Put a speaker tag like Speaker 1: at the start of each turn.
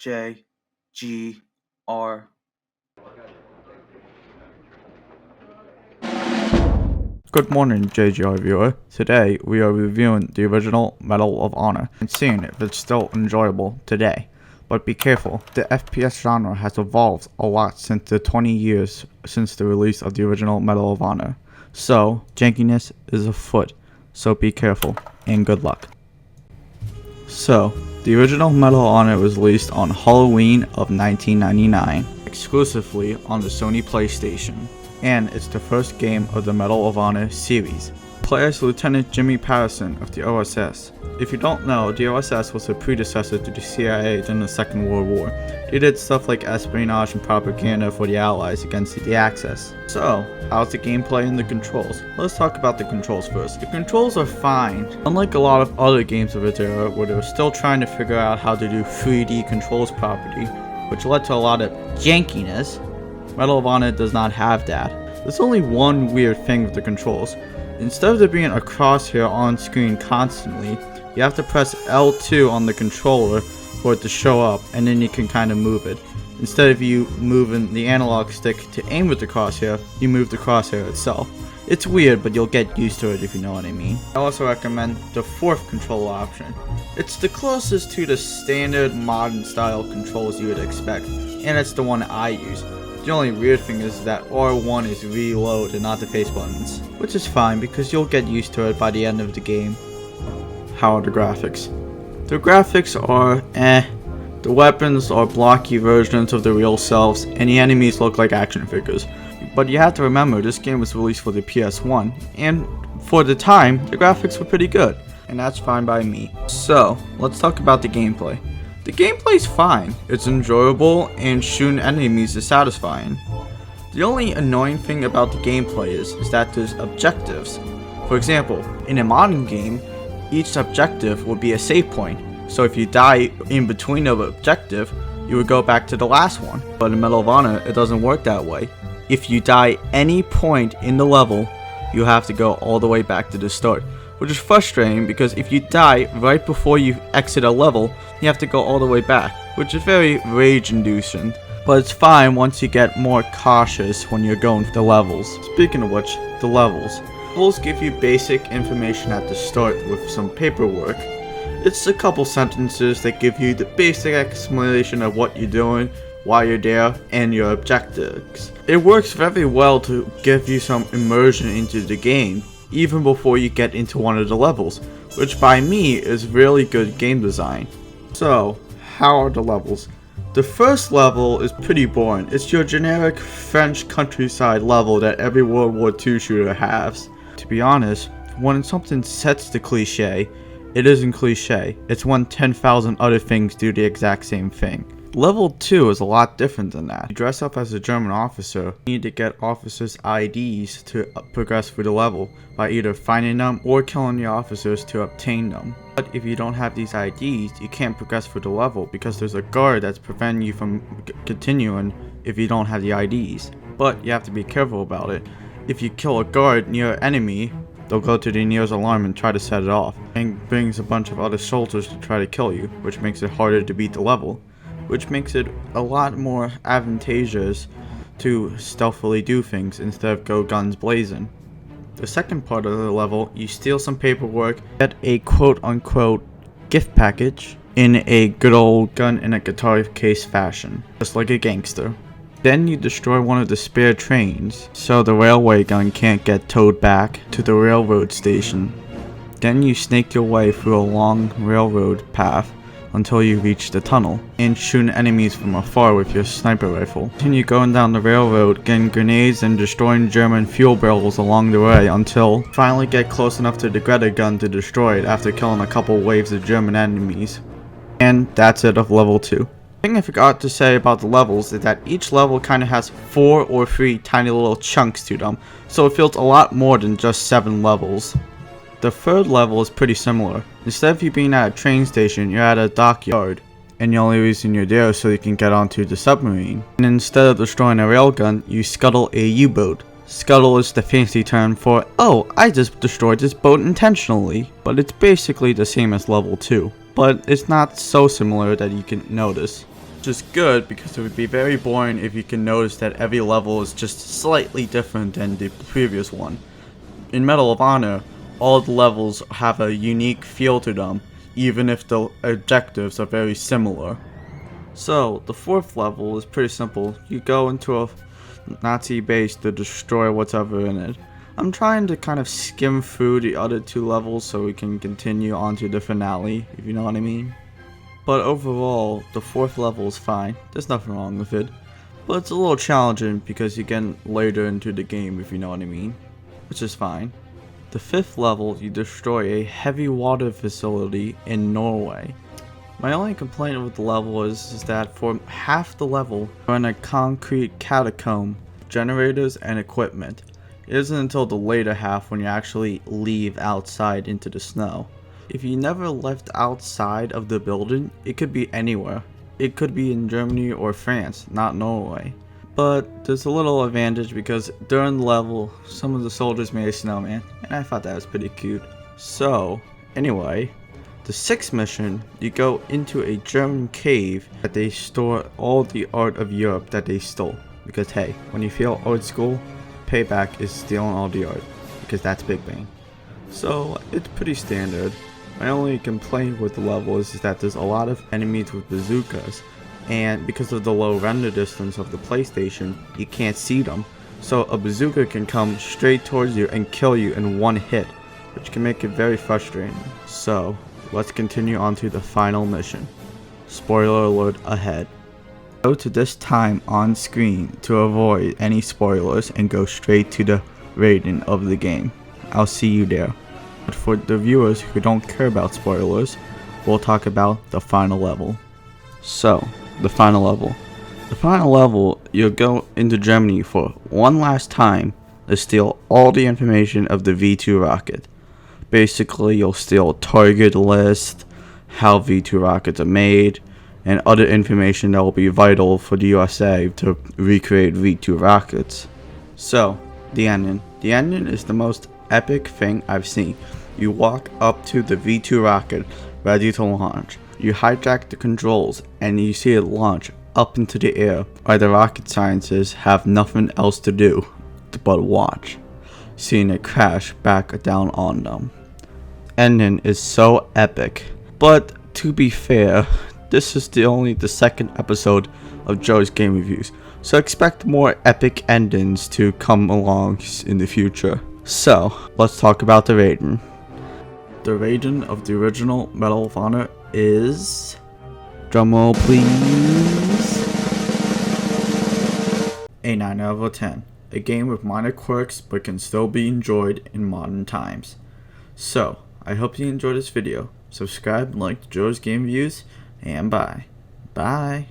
Speaker 1: JGR. Good morning, JGR viewer. Today we are reviewing the original Medal of Honor and seeing if it's still enjoyable today. But be careful, the FPS genre has evolved a lot since the 20 years since the release of the original Medal of Honor. So, jankiness is afoot, so be careful, and good luck. So, the original Medal of Honor was released on Halloween of 1999, exclusively on the Sony PlayStation, and it's the first game of the Medal of Honor series. Play as Lieutenant Jimmy Patterson of the OSS. If you don't know, the OSS was a predecessor to the CIA during the Second World War. They did stuff like espionage and propaganda for the Allies against the Axis. So, how's the gameplay and the controls? Let's talk about the controls first. The controls are fine. Unlike a lot of other games of its era where they were still trying to figure out how to do 3D controls properly, which led to a lot of jankiness, Medal of Honor does not have that. There's only one weird thing with the controls. Instead of there being a crosshair on screen constantly, you have to press L2 on the controller for it to show up, and then you can kind of move it. Instead of you moving the analog stick to aim with the crosshair, you move the crosshair itself. It's weird, but you'll get used to it if you know what I mean. I also recommend the fourth control option. It's the closest to the standard modern style controls you would expect, and it's the one I use. The only weird thing is that R1 is reload and not the face buttons, which is fine because you'll get used to it by the end of the game. How are the graphics? The graphics are The weapons are blocky versions of the real selves, and the enemies look like action figures. But you have to remember, this game was released for the PS1, and for the time, the graphics were pretty good, and that's fine by me. So, let's talk about the gameplay. The gameplay's fine, it's enjoyable, and shooting enemies is satisfying. The only annoying thing about the gameplay is that there's objectives. For example, in a modern game, each objective will be a save point, so if you die in between of an objective, you would go back to the last one. But in Medal of Honor, it doesn't work that way. If you die any point in the level, you have to go all the way back to the start. Which is frustrating because if you die right before you exit a level, you have to go all the way back, which is very rage-inducing. But it's fine once you get more cautious when you're going for the levels. Speaking of which, the levels. Levels give you basic information at the start with some paperwork. It's a couple sentences that give you the basic explanation of what you're doing, why you're there, and your objectives. It works very well to give you some immersion into the game, even before you get into one of the levels, which by me is really good game design. So, how are the levels? The first level is pretty boring. It's your generic French countryside level that every World War II shooter has. To be honest, when something sets the cliche, it isn't cliche. It's when 10,000 other things do the exact same thing. Level 2 is a lot different than that. You dress up as a German officer. You need to get officers' IDs to progress through the level by either finding them or killing the officers to obtain them. But if you don't have these IDs, you can't progress through the level because there's a guard that's preventing you from continuing if you don't have the IDs. But you have to be careful about it. If you kill a guard near an enemy, they'll go to the nearest alarm and try to set it off, and brings a bunch of other soldiers to try to kill you, which makes it harder to beat the level. Which makes it a lot more advantageous to stealthily do things instead of go guns blazing. The second part of the level, you steal some paperwork, get a quote-unquote gift package in a good old gun in a guitar case fashion, just like a gangster. Then you destroy one of the spare trains, so the railway gun can't get towed back to the railroad station. Then you snake your way through a long railroad path until you reach the tunnel, and shoot enemies from afar with your sniper rifle. Continue going down the railroad, getting grenades and destroying German fuel barrels along the way until finally get close enough to the Greta gun to destroy it after killing a couple waves of German enemies. And that's it of level 2. The thing I forgot to say about the levels is that each level kind of has 4 or 3 tiny little chunks to them, so it feels a lot more than just 7 levels. The third level is pretty similar. Instead of you being at a train station, you're at a dockyard, and the only reason you're there is so you can get onto the submarine. And instead of destroying a railgun, you scuttle a U-boat. Scuttle is the fancy term for, oh, I just destroyed this boat intentionally. But it's basically the same as level 2, but it's not so similar that you can notice. which is good because it would be very boring if you can notice that every level is just slightly different than the previous one. In Medal of Honor, all the levels have a unique feel to them, even if the objectives are very similar. So, the fourth level is pretty simple. You go into a Nazi base to destroy whatever in it. I'm trying to kind of skim through the other two levels so we can continue on to the finale, if you know what I mean. But overall, the fourth level is fine. There's nothing wrong with it. But it's a little challenging because you get later into the game, if you know what I mean. Which is fine. The fifth level, you destroy a heavy water facility in Norway. My only complaint with the level is that for half the level, you're in a concrete catacomb, generators and equipment. It isn't until the later half when you actually leave outside into the snow. If you never left outside of the building, it could be anywhere. It could be in Germany or France, not Norway. But there's a little advantage because during the level, some of the soldiers made a snowman, and I thought that was pretty cute. So, anyway, the sixth mission, you go into a German cave that they store all the art of Europe that they stole. Because hey, when you feel old school, payback is stealing all the art, because that's Big Bang. So, it's pretty standard. My only complaint with the level is that there's a lot of enemies with bazookas, and because of the low render distance of the PlayStation, you can't see them. So a bazooka can come straight towards you and kill you in one hit, which can make it very frustrating. So, let's continue on to the final mission. Spoiler alert ahead. Go to this time on screen to avoid any spoilers and go straight to the Raiden of the game. I'll see you there. But for the viewers who don't care about spoilers, we'll talk about the final level. So, the final level. The final level, you'll go into Germany for one last time to steal all the information of the V2 rocket. Basically, you'll steal target list, how V2 rockets are made, and other information that will be vital for the USA to recreate V2 rockets. So, the ending. The ending is the most epic thing I've seen. You walk up to the V2 rocket ready to launch. You hijack the controls and you see it launch up into the air while the rocket scientists have nothing else to do but watch, seeing it crash back down on them. Ending is so epic. But to be fair, this is only the second episode of Joe's Game Reviews, so expect more epic endings to come along in the future. So, let's talk about the Raiden. The Raiden of the original Medal of Honor is... drumroll please... a 9 out of 10. A game with minor quirks but can still be enjoyed in modern times. So, I hope you enjoyed this video. Subscribe and like Joe's Game Reviews, and bye. Bye.